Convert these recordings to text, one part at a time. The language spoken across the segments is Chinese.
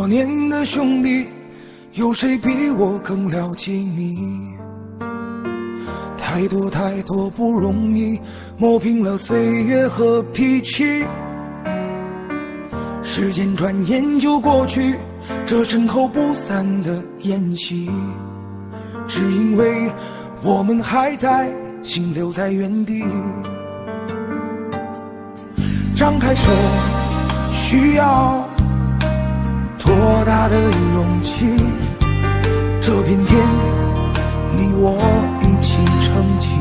多年的兄弟，有谁比我更了解你？太多太多不容易，磨平了岁月和脾气。时间转眼就过去，这身后不散的宴席，只因为我们还在，心留在原地。张开手，需要多大的勇气？这片天，你我一起撑起，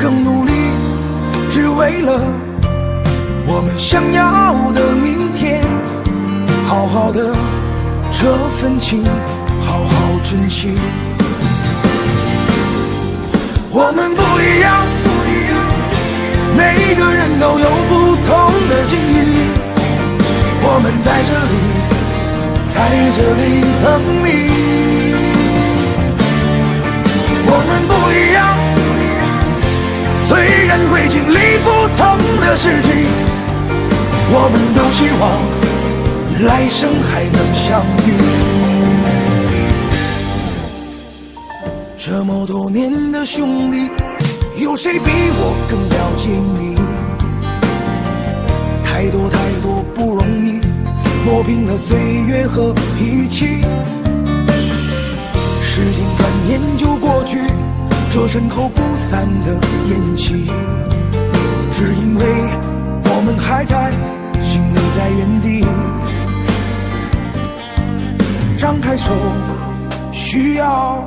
更努力，只为了我们想要的明天。好好的这份情，好好珍惜。我们不一样，每个人都有不同的境遇。我们在这里等你。我们不一样，虽然会经历不同的事情，我们都希望来生还能相遇。这么多年的兄弟，有谁比我更了解你？太多太多不容易，磨平了岁月和脾气。时间转眼就过去，这身后不散的宴席，只因为我们还在，心留在原地。张开手，需要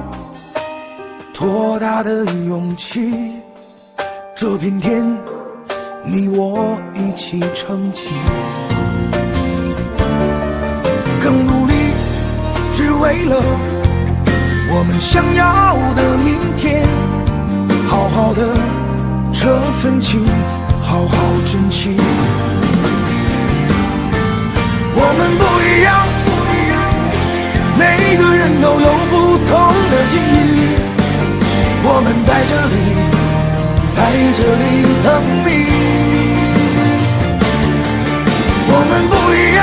多大的勇气？这片天，你我一起撑起，更努力，只为了我们想要的明天。好好的这份情，好好珍惜。我们不一样，每个人都有不同的境遇。我们在这里等你。我们不一样，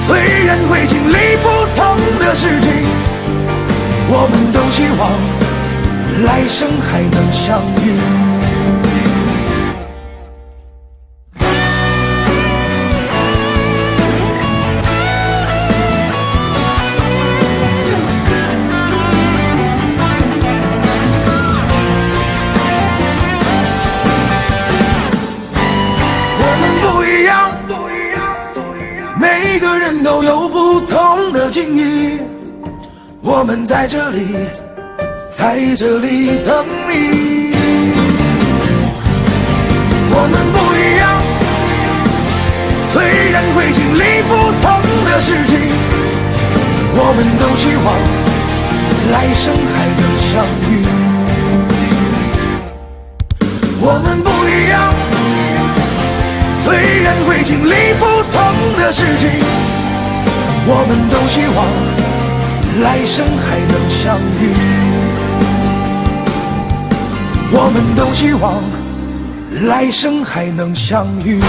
虽然会经历不同的事情，我们都希望来生还能相遇。每个人都有不同的境遇，我们在这里等你。我们不一样，虽然会经历不同的事情，我们都希望来生还能相遇。我们不一样，虽然会经历不同的事情，我们都希望来生还能相遇。我们都希望来生还能相遇。